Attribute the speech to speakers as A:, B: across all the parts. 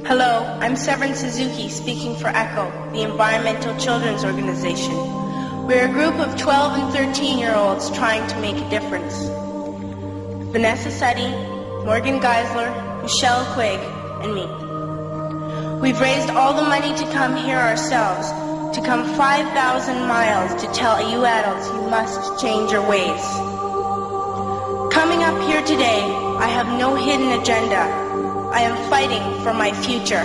A: Hello, I'm Severin Suzuki speaking for ECHO, the Environmental Children's Organization. We're a group of 12 and 13-year-olds trying to make a difference. Vanessa Seti, Morgan Geisler, Michelle Quigg, and me. We've raised all the money to come here ourselves, to come 5,000 miles to tell you adults you must change your ways. Coming up here today, I have no hidden agenda. I am fighting for my future.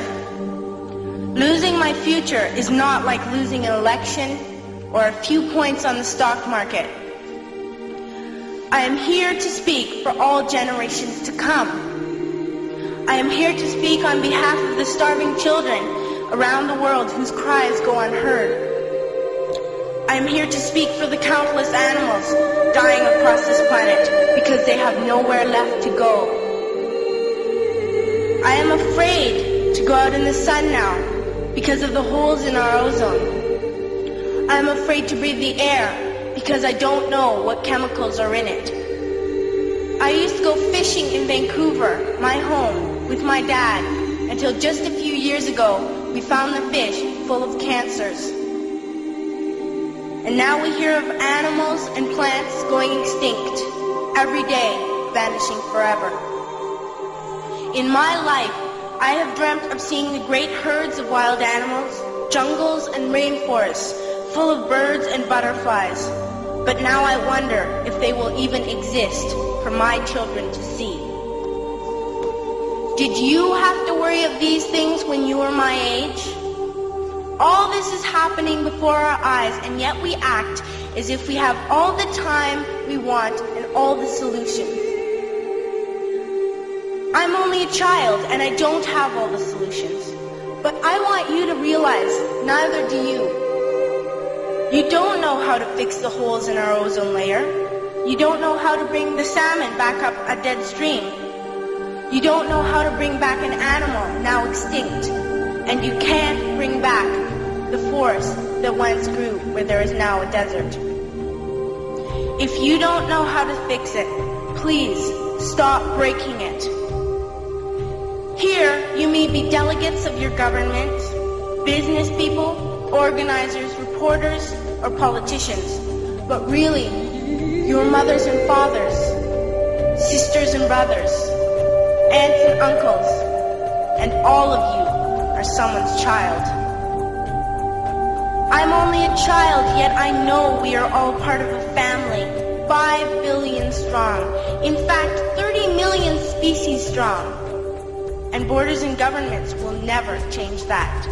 A: Losing my future is not like losing an election or a few points on the stock market. I am here to speak for all generations to come. I am here to speak on behalf of the starving children around the world whose cries go unheard. I am here to speak for the countless animals dying across this planet because they have nowhere left to go. I am afraid to go out in the sun now because of the holes in our ozone. I am afraid to breathe the air because I don't know what chemicals are in it. I used to go fishing in Vancouver, my home, with my dad, until just a few years ago we found the fish full of cancers. And now we hear of animals and plants going extinct, every day vanishing forever. In my life, I have dreamt of seeing the great herds of wild animals, jungles and rainforests full of birds and butterflies. But now I wonder if they will even exist for my children to see. Did you have to worry of these things when you were my age? All this is happening before our eyes, and yet we act as if we have all the time we want and all the solutions. I'm only a child and I don't have all the solutions. But I want you to realize neither do you. You don't know how to fix the holes in our ozone layer. You don't know how to bring the salmon back up a dead stream. You don't know how to bring back an animal now extinct. And you can't bring back the forest that once grew where there is now a desert. If you don't know how to fix it, please stop breaking it. Here, you may be delegates of your government, business people, organizers, reporters, or politicians, but really, your mothers and fathers, sisters and brothers, aunts and uncles, and all of you are someone's child. I'm only a child, yet I know we are all part of a family, 5 billion strong, in fact, 30 million species strong. And borders and governments will never change that.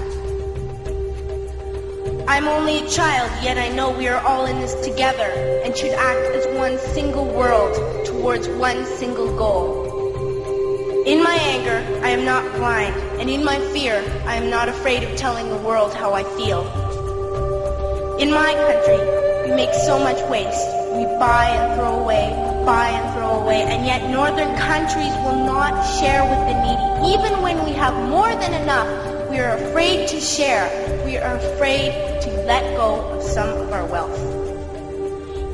A: I'm only a child, yet I know we are all in this together and should act as one single world towards one single goal. In my anger, I am not blind, and in my fear, I am not afraid of telling the world how I feel. In my country, we make so much waste. We buy and throw away, and yet northern countries will not share with the needy. Even when we have more than enough, we are afraid to share. We are afraid to let go of some of our wealth.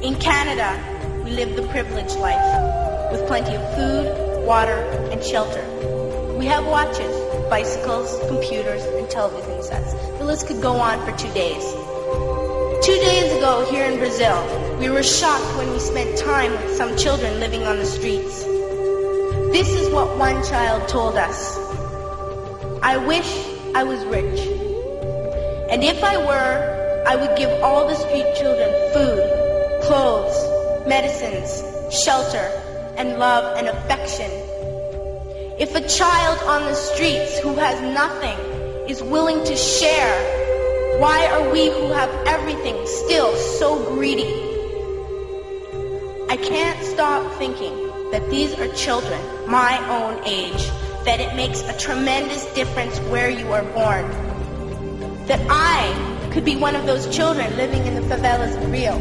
A: In Canada, we live the privileged life, with plenty of food, water, and shelter. We have watches, bicycles, computers, and television sets. The list could go on for 2 days. 2 days ago, here in Brazil, we were shocked when we spent time with some children living on the streets. This is what one child told us. I wish I was rich. And if I were, I would give all the street children food, clothes, medicines, shelter, and love and affection. If a child on the streets who has nothing is willing to share, why are we who have everything still so greedy? I can't stop thinking that these are children my own age, that it makes a tremendous difference where you are born. That I could be one of those children living in the favelas of Rio.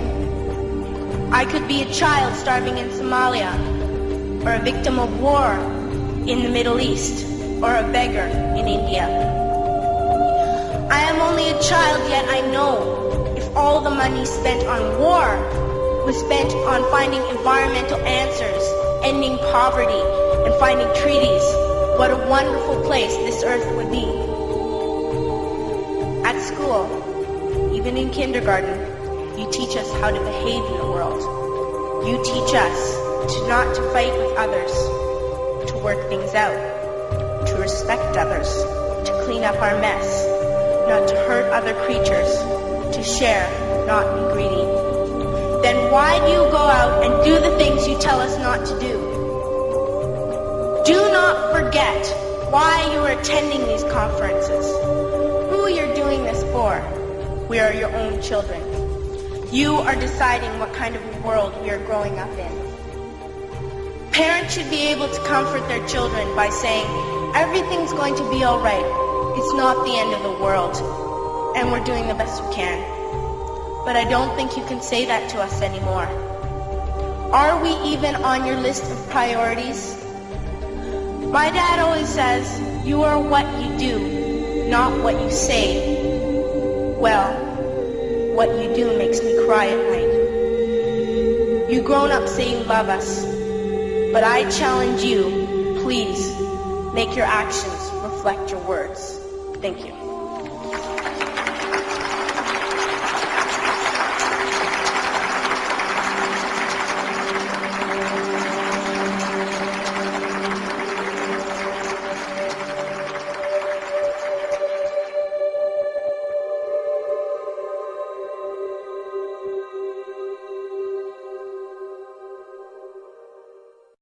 A: I could be a child starving in Somalia, or a victim of war in the Middle East, or a beggar in India. I am only a child, yet I know if all the money spent on war was spent on finding environmental answers, ending poverty, and finding treaties what a wonderful place this earth would be. At school, even in kindergarten, you teach us how to behave in the world. You teach us not to fight with others, to work things out, to respect others, to clean up our mess, not to hurt other creatures, to share, not be greedy. Then why do you go out and do the things you tell us not to do? Do not forget why you are attending these conferences, who you're doing this for. We are your own children. You are deciding what kind of world we are growing up in. Parents should be able to comfort their children by saying, everything's going to be all right. It's not the end of the world, and we're doing the best we can. But I don't think you can say that to us anymore. Are we even on your list of priorities? My dad always says, you are what you do, not what you say. Well, what you do makes me cry at night. You grown-ups say you love us, but I challenge you, please, make your actions reflect your words. Thank you.